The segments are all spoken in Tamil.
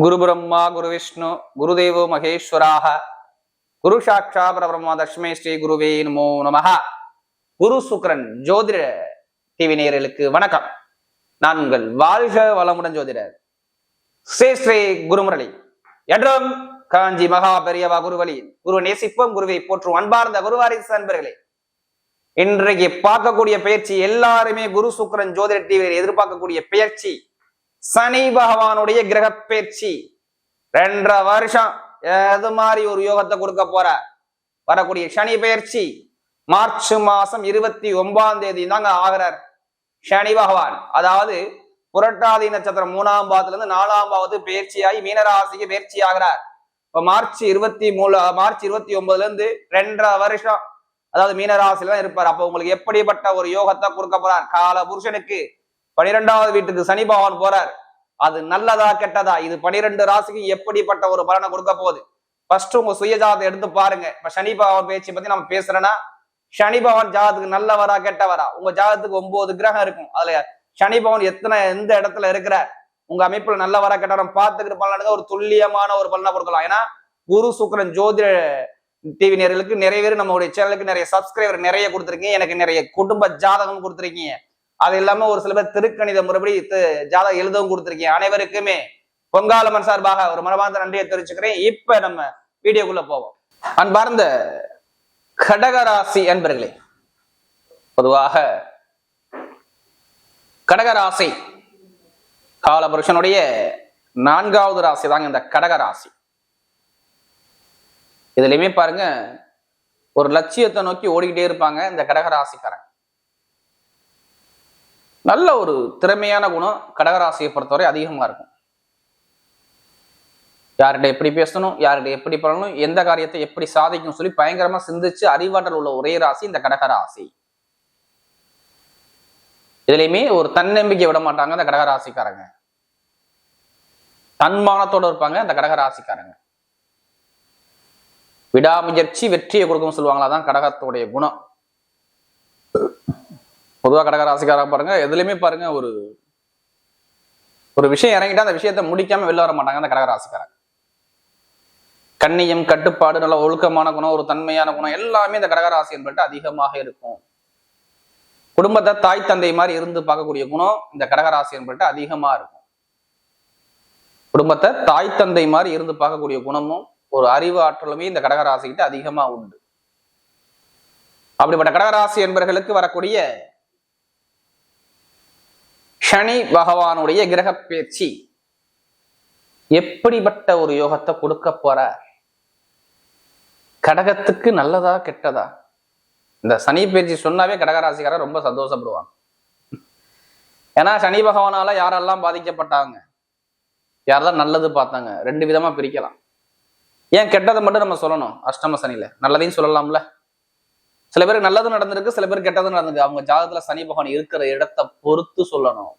குரு பிரம்மா குரு விஷ்ணு குருதேவோ மகேஸ்வராக குரு சாட்சா பரபிரம்மா தஷ்மே ஸ்ரீ குருவே நமோ நமஹ. குரு சுக்ரன் ஜோதிட டிவி நேயர்களுக்கு வணக்கம். நான் உங்கள் வாழ்க வளமுடன் ஜோதிடர் ஸ்ரீ குருமுரளி என்றும் காஞ்சி மகா பெரியவா குருவழி குரு நேசிப்போம் குருவை போற்றும் அன்பார்ந்த குருவாரிசு அன்பர்களே, இன்றைக்கு பார்க்கக்கூடிய பயிற்சி எல்லாருமே குரு சுக்ரன் ஜோதிட டிவியில் எதிர்பார்க்கக்கூடிய பயிற்சி சனி பகவானுடைய கிரக பயிற்சி. 2.5 வருஷம் எது மாதிரி ஒரு யோகத்தை கொடுக்க போற வரக்கூடிய சனி பயிற்சி மார்ச் மாசம் 29ஆம் தேதி தாங்க ஆகிறார் சனி பகவான். அதாவது புரட்டாதி நட்சத்திரம் 3ஆம் பாவத்துல இருந்து 4ஆம் பாவத்து பயிற்சியாகி மீனராசிக்கு பயிற்சி ஆகிறார். இப்ப மார்ச் 29ல இருந்து 2.5 வருஷம் அதாவது மீனராசில தான் இருப்பார். அப்ப உங்களுக்கு எப்படிப்பட்ட ஒரு யோகத்தை கொடுக்க போறார்? கால புருஷனுக்கு 12வது வீட்டுக்கு சனி பகவான் போறார். அது நல்லதா கெட்டதா? இது 12 ராசிக்கு எப்படிப்பட்ட ஒரு பலனை கொடுக்க போகுது? ஃபர்ஸ்ட் உங்க சுயஜாதத்தை எடுத்து பாருங்க. இப்ப சனி பகவான் பேச்சு பத்தி நம்ம பேசுறேன்னா, சனி பகவான் ஜாதத்துக்கு நல்லவரா கெட்டவரா? உங்க ஜாதத்துக்கு 9 கிரகம் இருக்கும். அதுல சனி பகவான் எந்த இடத்துல இருக்கிற உங்க அமைப்புல நல்லவரா கெட்டவரா பார்த்துக்கிட்டு பலனுங்க ஒரு துல்லியமான ஒரு பலனை கொடுக்கலாம். ஏன்னா குரு சுக்ரன் ஜோதிட டிவி நேயர்களுக்கு நிறைய பேர் நம்மளுடைய சேனலுக்கு நிறைய சப்ஸ்கிரைபர் நிறைய கொடுத்துருக்கீங்க. எனக்கு நிறைய குடும்ப ஜாதகம் கொடுத்துருக்கீங்க. அது இல்லாம ஒரு சில பேர் திருக்கணித முறைப்படி ஜாதகம் எழுதவும் கொடுத்துருக்கீங்க. அனைவருக்குமே பொங்காலம்மன் சார்பாக ஒரு மனமார்ந்த நன்றியை தெரிவிச்சுக்கிறேன். இப்ப நம்ம வீடியோக்குள்ள போவோம். அன்பார்ந்த கடகராசி அன்பர்களே, பொதுவாக கடகராசி காலபுருஷனுடைய 4வது ராசி தாங்க இந்த கடகராசி. இதுலயுமே பாருங்க, ஒரு லட்சியத்தை நோக்கி ஓடிக்கிட்டே இருப்பாங்க இந்த கடகராசிக்காரங்க. நல்ல ஒரு திறமையான குணம் கடகராசியை பொறுத்தவரை அதிகமா இருக்கும். யார்கிட்ட எப்படி பேசணும், யார்கிட்ட எப்படி பண்ணணும், எந்த காரியத்தை எப்படி சாதிக்கணும் சொல்லி பயங்கரமா சிந்திச்சு அறிவாற்றல் உள்ள ஒரே ராசி இந்த கடகராசி. இதுலயுமே ஒரு தன்னம்பிக்கை விட மாட்டாங்க இந்த கடகராசிக்காரங்க. தன்மானத்தோட இருப்பாங்க இந்த கடகராசிக்காரங்க. விடாமுயற்சி வெற்றியை கொடுக்கும் சொல்லுவாங்களா, தான் கடகத்துடைய குணம். பொதுவாக கடகராசிக்காரங்க பாருங்க, எதுலையுமே பாருங்க ஒரு விஷயம் இறங்கிட்டா அந்த விஷயத்தை முடிக்காம வெளில வர மாட்டாங்க அந்த கடகராசிக்காரங்க. கண்ணியம், கட்டுப்பாடு, நல்ல ஒழுக்கமான குணம், ஒரு தன்மையான குணம் எல்லாமே இந்த கடகராசி என்பது அதிகமாக இருக்கும். குடும்பத்தை தாய் தந்தை மாதிரி இருந்து பார்க்கக்கூடிய குணம் இந்த கடகராசி என்பது அதிகமா இருக்கும். குடும்பத்தை தாய் தந்தை மாதிரி இருந்து பார்க்கக்கூடிய குணமும் ஒரு அறிவு ஆற்றலுமே இந்த கடகராசிக்கிட்ட அதிகமா உண்டு. அப்படிப்பட்ட கடகராசி என்பவர்களுக்கு வரக்கூடிய சனி பகவானுடைய கிரக பயிற்சி எப்படிப்பட்ட ஒரு யோகத்தை கொடுக்க போற? கடகத்துக்கு நல்லதா கெட்டதா? இந்த சனி பயிற்சி சொன்னாவே கடகராசிக்காரர் ரொம்ப சந்தோஷப்படுவாங்க. ஏன்னா சனி பகவானால யாரெல்லாம் பாதிக்கப்பட்டாங்க, யாரெல்லாம் நல்லது பார்த்தாங்க, 2 விதமா பிரிக்கலாம். ஏன் கெட்டதை மட்டும் நம்ம சொல்லணும்? அஷ்டம சனியில நல்லதையும் சொல்லலாம்ல. சில பேருக்கு நல்லது நடந்திருக்கு, சில பேருக்கு கெட்டது நடந்திருக்கு. அவங்க ஜாதகத்துல சனி பகவான் இருக்கிற இடத்தை பொறுத்து சொல்லணும்.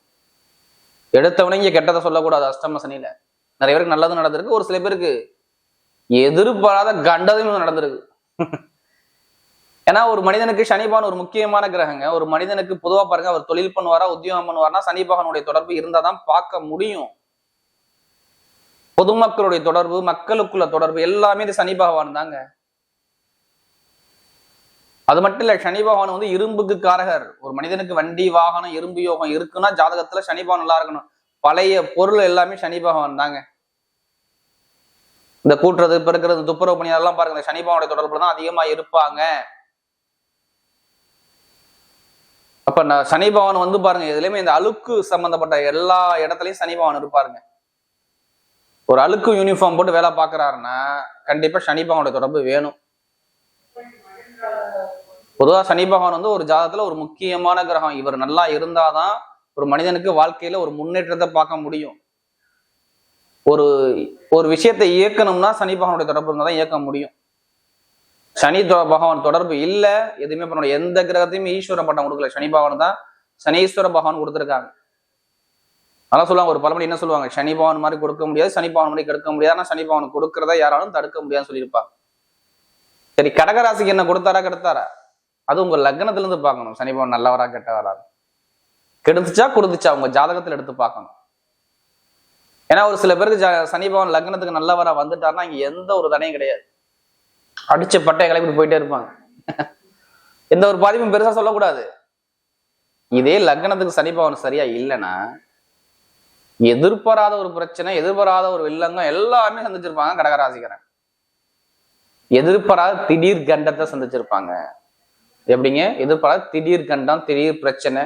எடுத்தவனே இங்க கெட்டதை சொல்லக்கூடாது. அஷ்டம சனியில நிறைய பேருக்கு நல்லது நடந்திருக்கு, ஒரு சில பேருக்கு எதிர்பாராத கண்டதும் நடந்திருக்கு. ஏன்னா ஒரு மனிதனுக்கு சனி பகவான் ஒரு முக்கியமான கிரகங்க. ஒரு மனிதனுக்கு பொதுவா பாருங்க, அவர் தொழில் பண்ணுவாரா உத்தியோகம் பண்ணுவார்னா சனி பகவானுடைய தொடர்பு இருந்தாதான் பார்க்க முடியும். பொதுமக்களுடைய தொடர்பு, மக்களுக்குள்ள தொடர்பு எல்லாமே இந்த சனி பகவான் தாங்க. அது மட்டும் இல்ல, சனி பகவான் இரும்புக்கு காரகர். ஒரு மனிதனுக்கு வண்டி வாகனம் இரும்பு யோகம் இருக்குன்னா ஜாதகத்துல சனி பகவான் நல்லா இருக்கணும். பழைய பொருள் எல்லாமே சனி பகவான் தாங்க. இந்த கூட்டுறது, பெருக்கிறது, துப்புரவு பணியாரெல்லாம் பாருங்க, இந்த சனி பகவானுடைய தொடர்புல தான் அதிகமா இருப்பாங்க. அப்ப சனி பகவான் பாருங்க, இதுலயுமே இந்த அழுக்கு சம்பந்தப்பட்ட எல்லா இடத்துலயும் சனி பகவான் இருப்பாருங்க. ஒரு அழுக்கு யூனிஃபார்ம் போட்டு வேலை பார்க்கறாருன்னா கண்டிப்பா சனி பகவானுடைய தொடர்பு வேணும். பொதுவா சனி பகவான் ஒரு ஜாதகத்துல ஒரு முக்கியமான கிரகம். இவர் நல்லா இருந்தாதான் ஒரு மனிதனுக்கு வாழ்க்கையில ஒரு முன்னேற்றத்தை பார்க்க முடியும். ஒரு விஷயத்தை இயக்கணும்னா சனி பகவானுடைய தொடர்பு இருந்தா தான் இயக்க முடியும். சனி பகவான் தொடர்பு இல்ல, எதுவுமே பண்ண எந்த கிரகத்தையுமே ஈஸ்வர பட்டம் கொடுக்கல. சனி பகவான் தான் சனீஸ்வர பகவான் கொடுத்துருக்காங்க. அதெல்லாம் சொல்லுவாங்க, ஒரு பழமொழி என்ன சொல்லுவாங்க, சனி பகவான் மாதிரி கொடுக்க முடியாது, சனி பகவான் மாதிரி கெடுக்க முடியாது, ஆனா சனி பகவான் கொடுக்கறத யாராலும் தடுக்க முடியாதுன்னு சொல்லியிருப்பாங்க. சரி, கடகராசிக்கு என்ன கொடுத்தாரா கெடுத்தாரா? அது உங்க லக்னத்துல இருந்து பார்க்கணும். சனி பகவான் நல்லவரா கெட்டவரா, கெடுத்துச்சா கொடுத்துச்சா உங்க ஜாதகத்துல எடுத்து பார்க்கணும். ஏன்னா ஒரு சில பேருக்கு சனி பகவான் லக்னத்துக்கு நல்லவரா வந்துட்டாருன்னா இங்க எந்த ஒரு தடையும் கிடையாது, அடிச்ச பட்டையை கிளப்பிட்டு போயிட்டே இருப்பாங்க. எந்த ஒரு பாதிப்பும் பெருசா சொல்லக்கூடாது. இதே லக்னத்துக்கு சனி பகவான் சரியா இல்லைன்னா எதிர்பாராத ஒரு பிரச்சனை, எதிர்பாராத ஒரு வில்லங்கம் எல்லாமே சந்திச்சிருப்பாங்க கடகராசிக்காரன். எதிர்பாராத திடீர் கண்டத்தை சந்திச்சிருப்பாங்க. எப்படிங்க? எதிர்பாராத திடீர் கண்டம், திடீர் பிரச்சனை,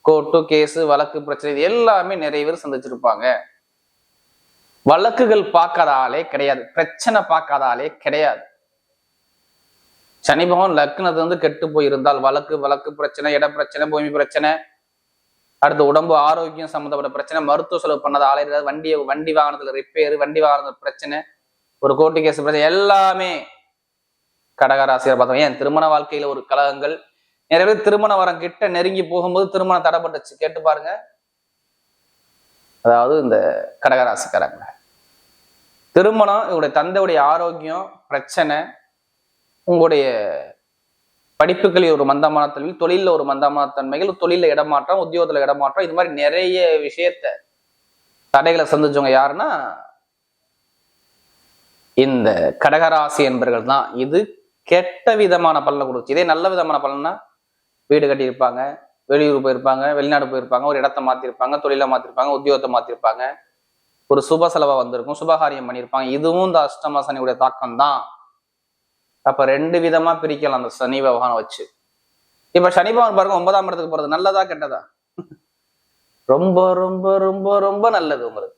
கோர்ட்டு கேஸு வழக்கு பிரச்சனை, இது எல்லாமே நிறைய பேர் சந்திச்சிருப்பாங்க. வழக்குகள் பார்க்காத ஆளே கிடையாது, பிரச்சனை பார்க்காத ஆளே கிடையாது. சனி பகவான் லக்னத்து வந்து கெட்டு போயிருந்தால் வழக்கு பிரச்சனை, இட பிரச்சனை, பூமி பிரச்சனை, அடுத்து உடம்பு ஆரோக்கியம் சம்மந்தப்பட்ட பிரச்சனை, மருத்துவ செலவு பண்ணாத ஆளே, வண்டி வாகனத்துல ரிப்பேர், வண்டி வாகனத்துல பிரச்சனை, ஒரு கோர்ட்டு கேஸ் பிரச்சனை, எல்லாமே கடகராசியை பார்த்தோம். ஏன் திருமண வாழ்க்கையில ஒரு கலகங்கள், நிறைய பேர் திருமண வரம் கிட்ட நெருங்கி போகும்போது திருமணம் தடைப்பட்டுச்சு. கேட்டு பாருங்க. அதாவது இந்த கடகராசிக்காரங்க திருமணம், இவருடைய தந்தையுடைய ஆரோக்கியம் பிரச்சனை, உங்களுடைய படிப்புகளில் ஒரு மந்தமான தன்மை, தொழில ஒரு மந்தமான தன்மைகள், தொழில இடமாற்றம், உத்தியோகத்துல இடமாற்றம், இது மாதிரி நிறைய விஷயத்த தடைகளை சந்திச்சவங்க யாருன்னா இந்த கடகராசி என்பர்கள் தான். இது கெட்ட விதமான பலனை கொடுச்சு. இதே நல்ல விதமான பலன்னா வீடு கட்டியிருப்பாங்க, வெளியூர் போயிருப்பாங்க, வெளிநாடு போயிருப்பாங்க, ஒரு இடத்த மாத்திருப்பாங்க, தொழிலை மாத்திருப்பாங்க, உத்தியோகத்தை மாத்திருப்பாங்க, ஒரு சுப செலவா வந்திருக்கும், சுபகாரியம் பண்ணியிருப்பாங்க. இதுவும் இந்த அஷ்டம சனியுடைய தாக்கம் தான். அப்ப ரெண்டு விதமா பிரிக்கலாம் அந்த சனி பகவானை வச்சு. இப்ப சனி பகவான் பாருங்க 9ஆம் இடத்துக்கு போறது நல்லதா கெட்டதா? ரொம்ப ரொம்ப ரொம்ப ரொம்ப நல்லது. உங்களுக்கு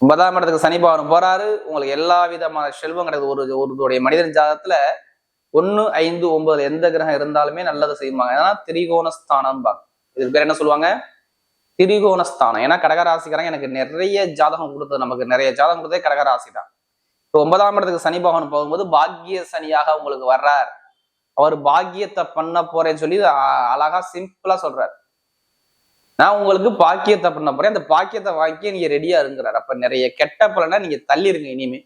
9ஆம் இடத்துக்கு சனி பகவான் போறாரு, உங்களுக்கு எல்லா விதமான செல்வம் கிடையாது. ஒருடைய மனிதன் ஜாதகத்துல 1, 5, 9 எந்த கிரகம் இருந்தாலுமே நல்லதை செய்வாங்க. ஏன்னா திரிகோணஸ்தானம் பாங்க. இதுக்கு பேர் என்ன சொல்லுவாங்க? திரிகோணஸ்தானம். ஏன்னா கடகராசிக்காரங்க எனக்கு நிறைய ஜாதகம் கொடுத்தது, நமக்கு நிறைய ஜாதகம் கொடுத்ததே கடகராசி தான். இப்போ 9ஆம் இடத்துக்கு சனி பகவான் போகும்போது பாக்கிய சனியாக உங்களுக்கு வர்றார். அவர் பாக்கியத்தை பண்ண போறேன்னு சொல்லி அழகா சிம்பிளா சொல்றாரு. நான் உங்களுக்கு பாக்கியத்தை பண்ண போறேன், அந்த பாக்கியத்தை வாங்கி நீங்க ரெடியா இருங்கிறார். அப்ப நிறைய கெட்ட பலனா நீங்க தள்ளிருங்க. இனிமே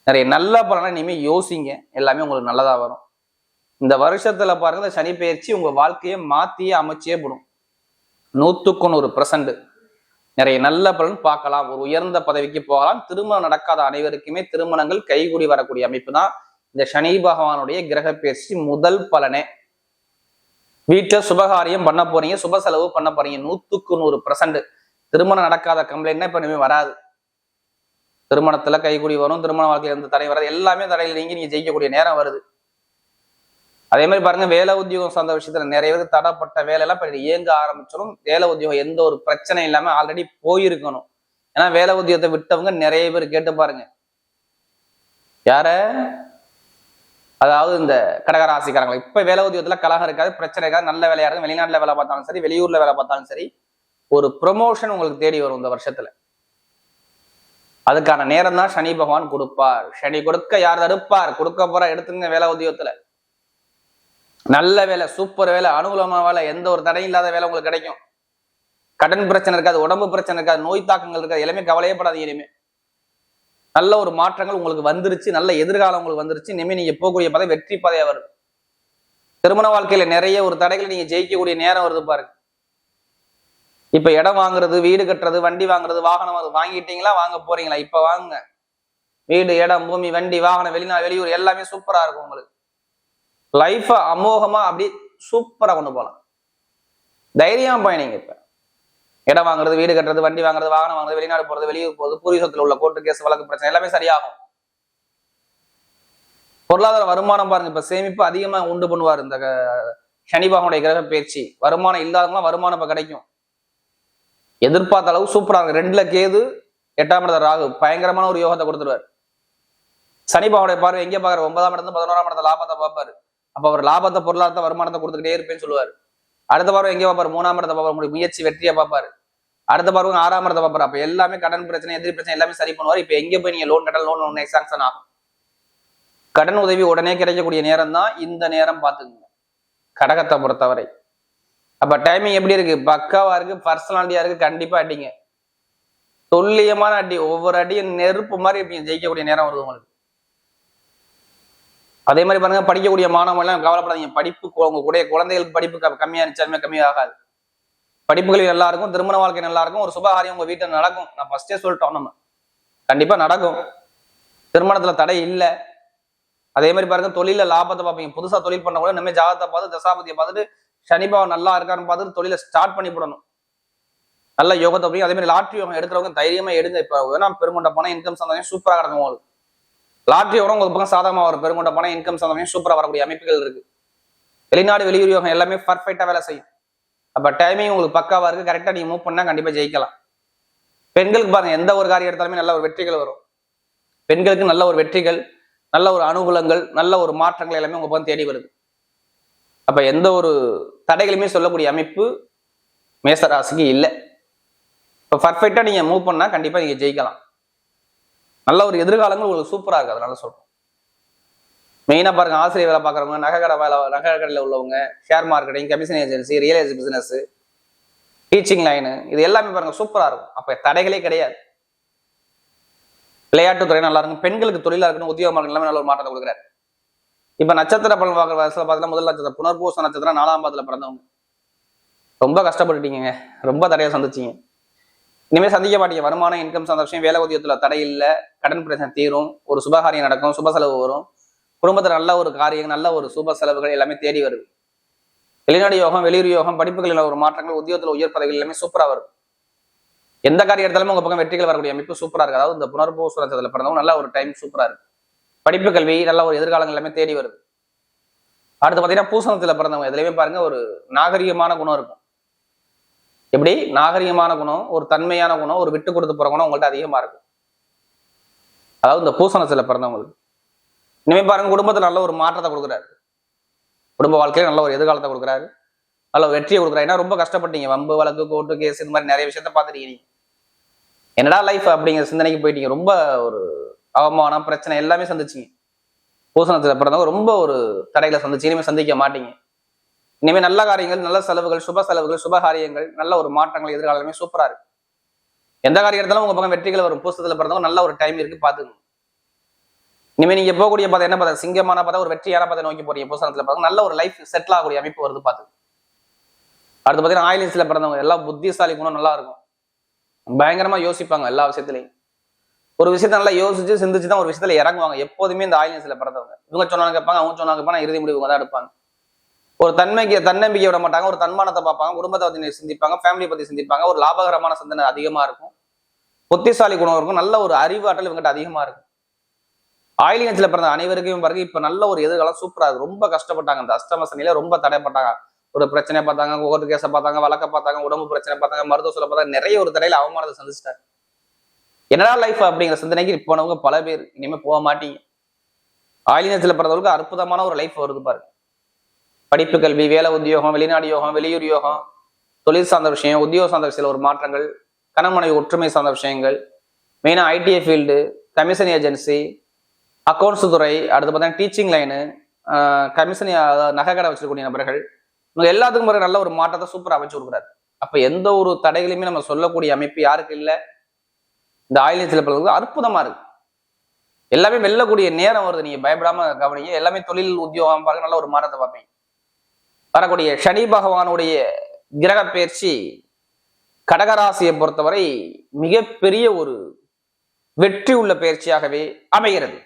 நிறைய நல்ல பலனா இனிமே யோசிங்க, எல்லாமே உங்களுக்கு நல்லதா வரும். இந்த வருஷத்துல பாருங்க, இந்த சனி பயிற்சி உங்க வாழ்க்கையை மாத்தியே அமைச்சே போடும். 100% நிறைய நல்ல பலன் பார்க்கலாம். ஒரு உயர்ந்த பதவிக்கு போகலாம். திருமணம் நடக்காத அனைவருக்குமே திருமணங்கள் கைகூடி வரக்கூடிய அமைப்பு தான் இந்த சனி பகவானுடைய கிரக பயிற்சி முதல் பலனே. வீட்டுல சுபகாரியம் பண்ண போறீங்க, சுப செலவு பண்ண போறீங்க. 100% திருமணம் நடக்காத கம்ப்ளைண்ட்னா இப்ப இனிமே வராது. திருமணத்துல கைகூடி வரும், திருமண வாழ்க்கையில இருந்து தடை வராது, எல்லாமே தடையில் நீங்கி நீங்க ஜெயிக்கக்கூடிய நேரம் வருது. அதே மாதிரி பாருங்க, வேலை உத்தியோகம் சார்ந்த விஷயத்துல நிறைய பேருக்கு தடைப்பட்ட வேலையெல்லாம் இப்ப இயங்க ஆரம்பிச்சிடும். வேலை உத்தியோகம் எந்த ஒரு பிரச்சனை இல்லாம ஆல்ரெடி போயிருக்கணும். ஏன்னா வேலை உத்தியோகத்தை விட்டவங்க நிறைய பேர். கேட்டு பாருங்க யார, அதாவது இந்த கடகராசிக்காரங்களை. இப்ப வேலை உத்தியோகத்துல கலகம் இருக்காது, பிரச்சனை இருக்காது, நல்ல வேலையா இருக்கும். வெளிநாட்டுல வேலை பார்த்தாலும் சரி, வெளியூர்ல வேலை பார்த்தாலும் சரி, ஒரு ப்ரொமோஷன் உங்களுக்கு தேடி வரும் இந்த வருஷத்துல. அதுக்கான நேரம் தான் சனி பகவான் கொடுப்பார். சனி கொடுக்க யார் தடுப்பார்? கொடுக்க போற எடுத்துங்க. வேலை உத்தியோகத்துல நல்ல வேலை, சூப்பர் வேலை, அனுகூலமான வேலை, எந்த ஒரு தடையும் இல்லாத வேலை உங்களுக்கு கிடைக்கும். கடன் பிரச்சனை இருக்காது, உடம்பு பிரச்சனை இருக்காது, நோய் தாக்கங்கள் இருக்காது, எல்லாமே கவலையப்படாது. இனிமே நல்ல ஒரு மாற்றங்கள் உங்களுக்கு வந்துருச்சு, நல்ல எதிர்காலம் உங்களுக்கு வந்துருச்சு. இனிமே நீங்க போகக்கூடிய பதவி வெற்றி பதையா வருது. திருமண வாழ்க்கையில நிறைய ஒரு தடைகளை நீங்க ஜெயிக்கக்கூடிய நேரம் வருது பாருங்க. இப்ப இடம் வாங்குறது, வீடு கட்டுறது, வண்டி வாங்குறது, வாகனம் வாங்கிட்டீங்களா, வாங்க போறீங்களா? இப்ப வாங்க. வீடு, இடம், பூமி, வண்டி, வாகனம், வெளிநாடு, வெளியூர் எல்லாமே சூப்பரா இருக்கும். உங்களுக்கு லைஃப அமோகமா அப்படி சூப்பரா கொண்டு போகலாம். தைரியம் பயணிங்க. இப்ப இடம் வாங்குறது, வீடு கட்டுறது, வண்டி வாங்குறது, வாகனம் வாங்குறது, வெளிநாடு போறது, வெளியூர் போறது, பூர்வீகத்துல உள்ள கோர்ட்டு கேஸ் வழக்கு பிரச்சனை எல்லாமே சரியாகும். பொருளாதார வருமானம் பாருங்க, இப்ப சேமிப்பு அதிகமா உண்டு பண்ணுவார் இந்த சனி பகவானுடைய கிரக பயிற்சி. வருமானம் இல்லாதவங்களாம் வருமானம் இப்ப கிடைக்கும். எதிர்பார்த்த அளவு சூப்பரா இருக்கு. 2ல கேது, 8ஆம் இடத்துல ராகு, பயங்கரமான ஒரு யோகத்தை கொடுத்துருவார். சனி பகவானுடைய பார்வை எங்கே பாக்குற? 9ஆம் இடத்துல 11ஆம் இடத்துல லாபத்தை பார்ப்பாரு. அப்ப அவர் லாபத்தை, பொருளாதார வருமானத்தை கொடுத்துக்கிட்டே இருப்பேன்னு சொல்லுவார். அடுத்த பார்வை எங்கே பார்ப்பாரு? 3ஆம் இடத்தை பார்ப்பாரு. உங்களுடைய முயற்சி வெற்றியா பார்ப்பாரு. அடுத்த பார்வை 6ஆம் இடத்தை பார்ப்பாரு. அப்ப எல்லாமே கடன் பிரச்சனை, எதிரி பிரச்சனை எல்லாமே சரி பண்ணுவார். இப்ப எங்க போய் நீங்க லோன் கட்டல், லோன் சாங்ஷன் ஆகும். கடன் உதவி உடனே கிடைக்கக்கூடிய நேரம் தான் இந்த நேரம். பார்த்துக்குங்க கடகத்தை பொறுத்தவரை. அப்ப டைமிங் எப்படி இருக்கு? பக்காவா இருக்கு, பர்சனாலிட்டியா இருக்கு. கண்டிப்பா அடிங்க, துல்லியமான அடி, ஒவ்வொரு அடியும் நெருப்பு மாதிரி இருப்பீங்க. ஜெயிக்கக்கூடிய நேரம் வருது உங்களுக்கு. அதே மாதிரி பாருங்க, படிக்கக்கூடிய மாணவர்கள் எல்லாம் கவலைப்படாதீங்க. படிப்பு உங்க கூட குழந்தைகளுக்கு படிப்பு கம்மியா இருந்துச்சாலுமே கம்மியாகாது. படிப்புகள் நல்லா இருக்கும், திருமண வாழ்க்கை நல்லா இருக்கும், ஒரு சுபகாரியம் உங்க வீட்டுல நடக்கும். நான் ஃபர்ஸ்டே சொல்லிட்டோம், நம்ம கண்டிப்பா நடக்கும். திருமணத்துல தடை இல்லை. அதே மாதிரி பாருங்க, தொழில லாபத்தை பார்ப்பீங்க. புதுசா தொழில் பண்ண கூட நம்ம ஜாதகத்தை பார்த்து தசாபதியை பார்த்துட்டு சனிபாவம் நல்லா இருக்கான்னு பார்த்துட்டு தொழிலை ஸ்டார்ட் பண்ணி போடணும். நல்ல யோகத்தை போய் அதே மாதிரி லாட்ரி யோகம் எடுக்கிறவங்க தைரியமா எடுங்க. இப்ப வேணா பெருங்கொண்ட பணம் இன்கம் சந்தோஷம் சூப்பரா கிடக்கும் உங்களுக்கு. லாட்ரி யோகம் உங்களுக்கு பக்கம் சாதகமா வரும். பெருங்கொண்ட பணம் இன்கம் சந்தோஷம் சூப்பரா வரக்கூடிய அமைப்புகள் இருக்கு. வெளிநாடு வெளியூர் யோகம் எல்லாமே பர்ஃபெக்டா வேலை செய்யும். அப்ப டைமிங் உங்களுக்கு பக்காவா இருக்கு. கரெக்டா நீங்க மூவ் பண்ணா கண்டிப்பா ஜெயிக்கலாம். பெண்களுக்கு பாருங்க, எந்த ஒரு காரியம் எடுத்தாலுமே நல்ல ஒரு வெற்றிகள் வரும். பெண்களுக்கு நல்ல ஒரு வெற்றிகள், நல்ல ஒரு அனுகூலங்கள், நல்ல ஒரு மாற்றங்கள் எல்லாமே உங்க பக்கம் தேடி வருது. அப்ப எந்த ஒரு தடைகளுமே சொல்லக்கூடிய அமைப்பு மேசராசிக்கு இல்லை. இப்ப பர்ஃபெக்டா நீங்க மூவ் பண்ணா கண்டிப்பா நீங்க ஜெயிக்கலாம். நல்ல ஒரு எதிர்காலங்கள் உங்களுக்கு சூப்பரா இருக்கு. அதனால சொல்றோம். மெயினா பாருங்க, ஆசிரியர் வேலை பார்க்குறவங்க, நகை கடையில் உள்ளவங்க, share marketing, commission agency, real estate business, teaching line, இது எல்லாமே பாருங்க சூப்பரா இருக்கும். அப்ப தடைகளே கிடையாது. விளையாட்டுத்துறை நல்லா இருக்கும். பெண்களுக்கு தொழிலா இருக்கணும், உத்தியோகம் எல்லாமே நல்ல ஒரு மாற்றத்தை கொடுக்குறாரு. இப்ப நட்சத்திர பலன் பார்க்குற வயசுல பார்த்தீங்கன்னா, முதல் நட்சத்திரம் புனர்பூச நட்சத்திரம் 4ஆம் பாதத்துல பிறந்தவங்க ரொம்ப கஷ்டப்பட்டுட்டீங்க, ரொம்ப தடையை சந்திச்சீங்க. இனிமேல் சந்திக்க மாட்டீங்க. வருமானம், இன்கம் சந்தோஷம், வேலை உத்தியோகத்துல தடை இல்லை, கடன் பிரச்சனை தீரும், ஒரு சுபகாரியம் நடக்கும், சுப செலவு வரும், குடும்பத்துல நல்ல ஒரு காரியம், நல்ல ஒரு சுப செலவுகள் எல்லாமே தேடி வருது. வெளிநாடு யோகம், வெளியூர் யோகம், படிப்புகளில் ஒரு மாற்றங்கள், உத்தியோகத்துல உயர் பதவிகள் எல்லாமே சூப்பரா வருது. எந்த காரியம் எடுத்தாலுமே உங்க பக்கம் வெற்றிகள் வரக்கூடிய அமைப்பு சூப்பரா இருக்கு. அதாவது இந்த புனர்பூச நட்சத்திரத்துல பிறந்தவங்க நல்ல ஒரு டைம் சூப்பரா இருக்கு. படிப்பு கல்வி நல்ல ஒரு எதிர்காலங்கள் எல்லாமே தேடி வருது. அடுத்து பாத்தீங்கன்னா பூசணத்துல பிறந்தவங்க எதுலையுமே பாருங்க ஒரு நாகரிகமான குணம் இருக்கும். எப்படி நாகரிகமான குணம், ஒரு தன்மையான குணம், ஒரு விட்டு கொடுத்து போற குணம் உங்கள்கிட்ட அதிகமா இருக்கும். அதாவது இந்த பூசணத்துல பிறந்தவங்களுக்கு இனிமே பாருங்க, குடும்பத்துல நல்ல ஒரு மாற்றத்தை கொடுக்குறாரு. குடும்ப வாழ்க்கையில நல்ல ஒரு எதிர்காலத்தை கொடுக்குறாரு, நல்ல வெற்றியை கொடுக்குறாரு. ஏன்னா ரொம்ப கஷ்டப்பட்டீங்க, வம்பு வழக்கு கோர்ட்டு கேஸ் இந்த மாதிரி நிறைய விஷயத்த பார்த்துட்டீங்க. என்னடா லைஃப் அப்படிங்கிற சிந்தனைக்கு போயிட்டீங்க. ரொம்ப ஒரு அவமானம், பிரச்சனை எல்லாமே சந்திச்சிங்க. பூசணத்துல பிறந்தவங்க ரொம்ப ஒரு தடைகளை சந்திச்சு இனிமேல் சந்திக்க மாட்டீங்க. இனிமேல் நல்ல காரியங்கள், நல்ல செலவுகள், சுப செலவுகள், சுப காரியங்கள், நல்ல ஒரு மாற்றங்கள் எதிர்காலமே சூப்பரா இருக்கு. எந்த காரியம் எடுத்தாலும் உங்க பக்கம் வெற்றிகள் வரும். பூசத்துல பிறந்தவங்க நல்ல ஒரு டைம் இருக்கு, பாத்துக்கணும். இனிமே நீங்க போகக்கூடிய பாதை என்ன பார்த்தா, சிங்கமான பாதை, ஒரு வெற்றியான பாதை நோக்கி போறீங்க. பூசணத்துல பிறந்தவங்க நல்ல ஒரு லைஃப் செட்டில் ஆகக்கூடிய அமைப்பு வருது, பாத்துக்கணும். அடுத்து பாத்தீங்கன்னா ஆயிலியன்ஸ்ல பிறந்தவங்க எல்லாம் புத்திசாலி குணம் நல்லா இருக்கும். பயங்கரமா யோசிப்பாங்க எல்லா விஷயத்திலையும். ஒரு விஷயத்த நல்லா யோசிச்சு சிந்திச்சு தான் ஒரு விஷயத்துல இறங்குவாங்க. எப்போதுமே இந்த ஆயிலியன்ஸ்ல பிறந்தவங்க இவங்க சொன்னாங்க கேட்பாங்க, அவங்க சொன்னாங்க கேட்பாங்க, இறுதி முடிவு தான் எடுப்பாங்க. ஒரு தன்னம்பிக்கை விட மாட்டாங்க. ஒரு தன்மானத்தை பார்ப்பாங்க, குடும்பத்தை பத்தி சிந்திப்பாங்க, ஃபேமிலியை பத்தி சிந்திப்பாங்க. ஒரு லாபகரமான சிந்தனை அதிகமா இருக்கும், புத்திசாலி குணம் இருக்கும், நல்ல ஒரு அறிவாற்றல் இவங்ககிட்ட அதிகமா இருக்கும். ஆயிலியன்ஸ்ல பிறந்த அனைவருக்கும் பாருங்க இப்ப நல்ல ஒரு எதிர்காலம் சூப்பரா இருக்கு. ரொம்ப கஷ்டப்பட்டாங்க, அந்த அஷ்டம சனியில ரொம்ப தடைப்பட்டாங்க. ஒரு பிரச்சனையை பார்த்தாங்க, கோர்ட்டு கேஸை பார்த்தாங்க, வழக்க பார்த்தாங்க, உடம்பு பிரச்சனை பார்த்தாங்க, மருத்துவ சொல்ல பார்த்தாங்க, நிறைய ஒரு தடையில அவமானத்தை சந்திச்சிட்டாங்க. என்னடா லைஃப் அப்படிங்கிற சிந்தனைக்கு போனவங்க பல பேர் இனிமே போக மாட்டீங்க. ஆயிலியன்ஸ்ல பிறந்தவங்களுக்கு அற்புதமான ஒரு லைஃப் வருது பாருங்க. படிப்பு கல்வி, வேலை உத்தியோகம், வெளிநாடு யோகம், வெளியூர் யோகம், தொழில் சார்ந்த விஷயம், உத்தியோக சார்ந்த விஷயத்தில் ஒரு மாற்றங்கள், கணமனை ஒற்றுமை சார்ந்த விஷயங்கள், மெயினா ITI field, commission agency, accounts துறை, அடுத்து பார்த்தீங்கன்னா டீச்சிங் லைனு, கமிஷன் நகை கடை வச்சிருக்கக்கூடிய நபர்கள், இவங்க எல்லாத்துக்கும் பிறகு நல்ல ஒரு மாற்றத்தை சூப்பராக அமைச்சு கொடுக்குறாரு. அப்ப எந்த ஒரு தடைகளையுமே நம்ம சொல்லக்கூடிய அமைப்பு யாருக்கு இல்லை, இந்த ஆயிலியன்ஸ்ல பிறகு அற்புதமா இருக்கு. எல்லாமே வெல்லக்கூடிய நேரம் வருது. நீங்க பயப்படாம கவனிங்க. எல்லாமே தொழில் உத்தியோகம் பாருங்க, நல்ல ஒரு மாற்றத்தை பார்ப்பீங்க. வரக்கூடிய சனி பகவானுடைய கிரக பயிற்சி கடகராசியை பொறுத்தவரை மிகப்பெரிய ஒரு வெற்றி உள்ள பயிற்சியாகவே அமைகிறது.